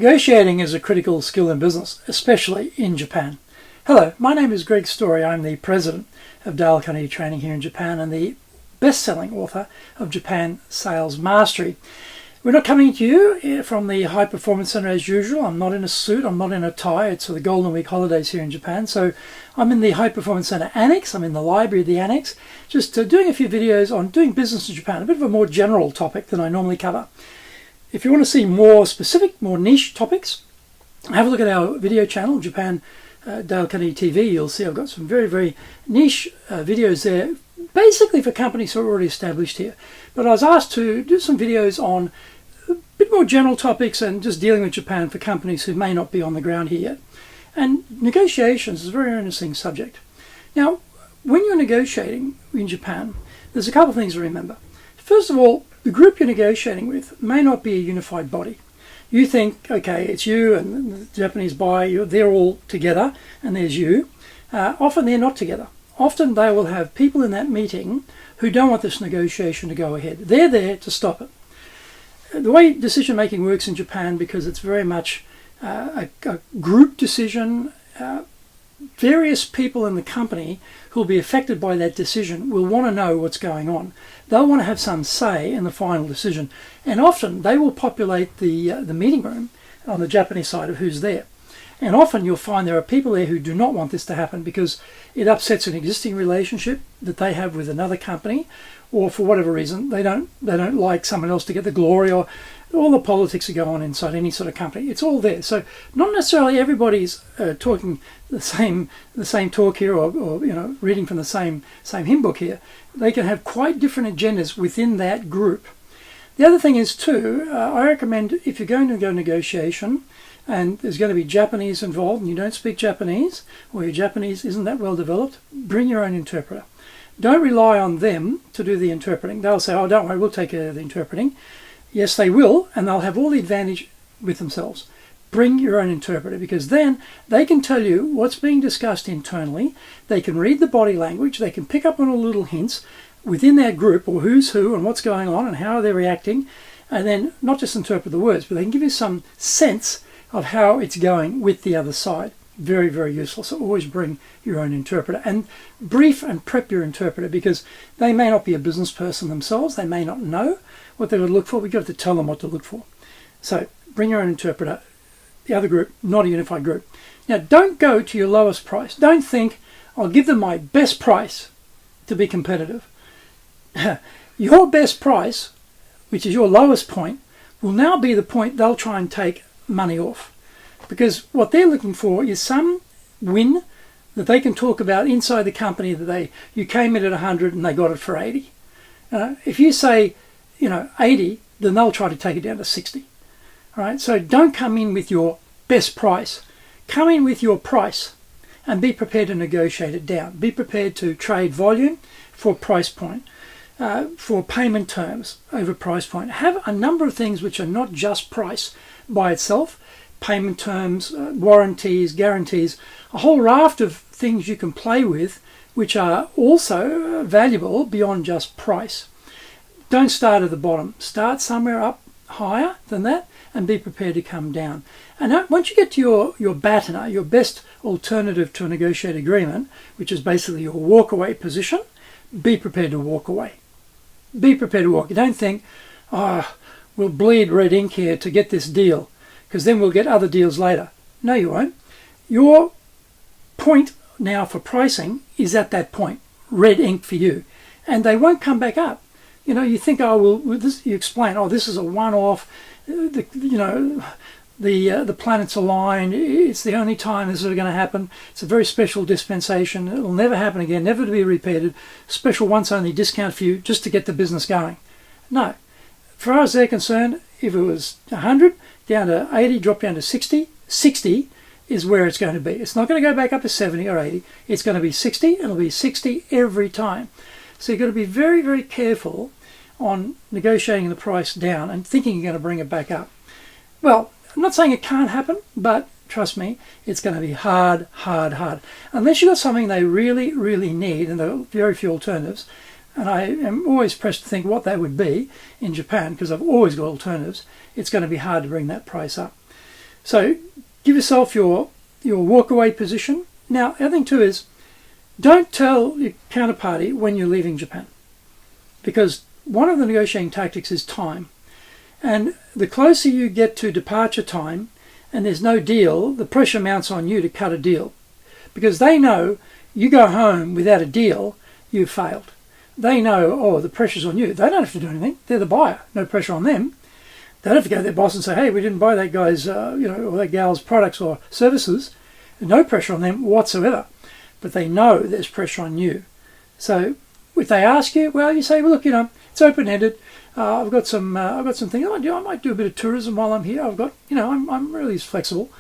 Negotiating is a critical skill in business, especially in Japan. Hello, my name is Greg Story. I'm the president of Carnegie Training here in Japan and the best-selling author of Japan Sales Mastery. We're not coming to you from the High Performance Center as usual. I'm not in a suit, I'm not in a tie. It's the Golden Week holidays here in Japan. So I'm in the High Performance Center Annex. I'm in the library of the Annex, just doing a few videos on doing business in Japan, a bit of a more general topic than I normally cover. If you want to see more specific, more niche topics, have a look at our video channel, Japan Carnegie TV. You'll see I've got some very, very niche videos there, basically for companies who are already established here. But I was asked to do some videos on a bit more general topics and just dealing with Japan for companies who may not be on the ground here yet. And negotiations is a very interesting subject. Now, when you're negotiating in Japan, there's a couple of things to remember. First of all, the group you're negotiating with may not be a unified body. You think, okay, it's you and the Japanese buyer, they're all together and there's you. Often they're not together. Often they will have people in that meeting who don't want this negotiation to go ahead. They're there to stop it. The way decision making works in Japan, because it's very much a group decision, various people in the company who will be affected by that decision will want to know what's going on. They'll want to have some say in the final decision. And often they will populate the meeting room on the Japanese side of who's there. And often you'll find there are people there who do not want this to happen because it upsets an existing relationship that they have with another company, or for whatever reason they don't like someone else to get the glory, or all the politics that go on inside any sort of company. It's all there. So not necessarily everybody's talking the same talk here, or reading from the same hymn book here. They can have quite different agendas within that group. The other thing is too, I recommend if you're going to go negotiation and there's going to be Japanese involved and you don't speak Japanese, or your Japanese isn't that well developed, bring your own interpreter. Don't rely on them to do the interpreting. They'll say, oh, don't worry, we'll take care of the interpreting. Yes, they will, and they'll have all the advantage with themselves. Bring your own interpreter, because then they can tell you what's being discussed internally. They can read the body language. They can pick up on all little hints within that group, or who's who and what's going on and how they're reacting, and then not just interpret the words, but they can give you some sense of how it's going with the other side. Very, very useful. So always bring your own interpreter and brief and prep your interpreter, because they may not be a business person themselves. They may not know what they would look for. We've got to tell them what to look for. So bring your own interpreter. The other group, not a unified group. Now, don't go to your lowest price. Don't think, I'll give them my best price to be competitive. Your best price, which is your lowest point, will now be the point they'll try and take money off. Because what they're looking for is some win that they can talk about inside the company, that you came in at 100 and they got it for 80. If you say, 80, then they'll try to take it down to 60. All right, so don't come in with your best price. Come in with your price and be prepared to negotiate it down. Be prepared to trade volume for price point, for payment terms over price point. Have a number of things which are not just price by itself. Payment terms, warranties, guarantees, a whole raft of things you can play with which are also valuable beyond just price. Don't start at the bottom. Start somewhere up higher than that and be prepared to come down. And once you get to your BATNA, your best alternative to a negotiated agreement, which is basically your walk-away position, be prepared to walk away. Be prepared to walk. Don't think, we'll bleed red ink here to get this deal, because then we'll get other deals later. No, you won't. Your point now for pricing is at that point, red ink for you, and they won't come back up. You think, you explain, this is a one-off, the planets align, it's the only time this is going to happen, it's a very special dispensation, it'll never happen again, never to be repeated, special once-only discount for you just to get the business going. No. As far as they're concerned, if it was 100, down to 80, drop down to 60, 60 is where it's going to be. It's not going to go back up to 70 or 80. It's going to be 60, and it'll be 60 every time. So you've got to be very, very careful on negotiating the price down and thinking you're going to bring it back up. Well, I'm not saying it can't happen, but trust me, it's going to be hard. Unless you've got something they really, really need, and there are very few alternatives, and I am always pressed to think what that would be in Japan, because I've always got alternatives, it's going to be hard to bring that price up. So give yourself your walkaway position. Now, the other thing too is, don't tell your counterparty when you're leaving Japan, because one of the negotiating tactics is time. And the closer you get to departure time and there's no deal, the pressure mounts on you to cut a deal. Because they know you go home without a deal, you've failed. They know, oh, the pressure's on you. They don't have to do anything. They're the buyer. No pressure on them. They don't have to go to their boss and say, hey, we didn't buy that guy's, or that gal's products or services. No pressure on them whatsoever. But they know there's pressure on you. So if they ask you, well, you say, well, look, it's open-ended. I've got some things I might do a bit of tourism while I'm here. I've got, I'm really flexible.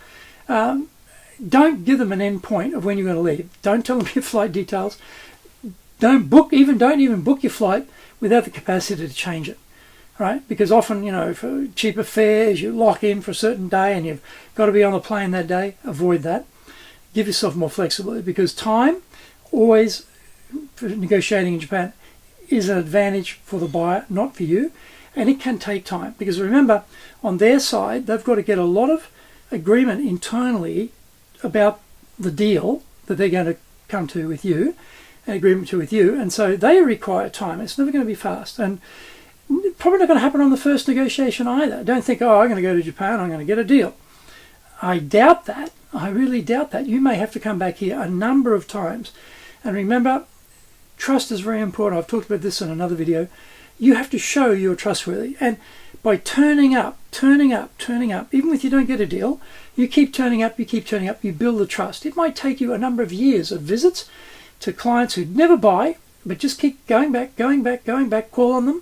Don't give them an end point of when you're going to leave. Don't tell them your flight details. Don't even book your flight without the capacity to change it, right? Because often, for cheaper fares, you lock in for a certain day and you've got to be on the plane that day. Avoid that. Give yourself more flexibility, because time always, for negotiating in Japan, is an advantage for the buyer, not for you. And it can take time, because remember, on their side, they've got to get a lot of agreement internally about the deal that they're going to come to with you, an agreement to with you, and so they require time. It's never going to be fast, and probably not going to happen on the first negotiation either. Don't think, oh, I'm going to go to Japan, I'm going to get a deal. I doubt that. I really doubt that. You may have to come back here a number of times. And remember, trust is very important. I've talked about this in another video. You have to show you're trustworthy. And by turning up, even if you don't get a deal, you keep turning up, you build the trust. It might take you a number of years of visits to clients who never buy, but just keep going back, call on them,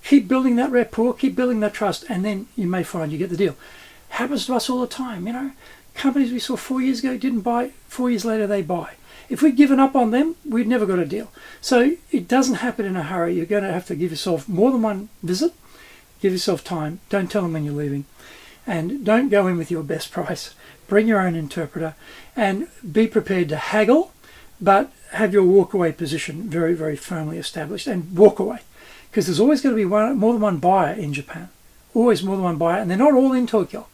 keep building that rapport, keep building that trust, and then you may find you get the deal. Happens to us all the time, Companies we saw 4 years ago didn't buy, 4 years later they buy. If we'd given up on them, we'd never got a deal. So it doesn't happen in a hurry. You're going to have to give yourself more than one visit. Give yourself time. Don't tell them when you're leaving. And don't go in with your best price. Bring your own interpreter and be prepared to haggle, but have your walkaway position very, very firmly established, and walk away. Because there's always going to be more than one buyer in Japan. Always more than one buyer, and they're not all in Tokyo.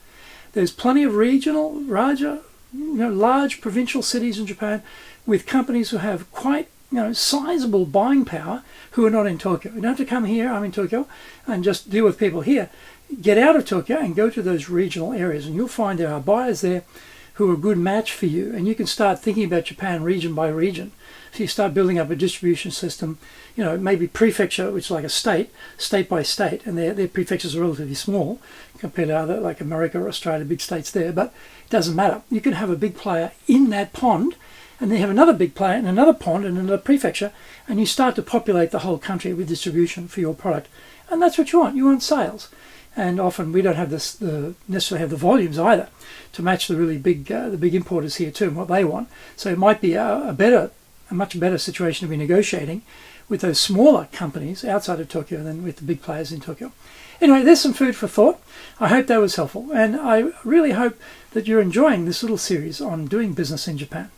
There's plenty of regional, large provincial cities in Japan with companies who have quite, sizable buying power who are not in Tokyo. You don't have to come here, I'm in Tokyo, and just deal with people here. Get out of Tokyo and go to those regional areas, and you'll find there are buyers there who are a good match for you, and you can start thinking about Japan region by region. So you start building up a distribution system, maybe prefecture, which is like a state by state, and their prefectures are relatively small compared to other, like America or Australia, big states there, but it doesn't matter. You can have a big player in that pond, and then have another big player in another pond and another prefecture, and you start to populate the whole country with distribution for your product. And that's what you want. You want sales. And often we don't have necessarily have the volumes either to match the really big the big importers here too and what they want. So it might be a much better situation to be negotiating with those smaller companies outside of Tokyo than with the big players in Tokyo. Anyway, there's some food for thought. I hope that was helpful, and I really hope that you're enjoying this little series on doing business in Japan.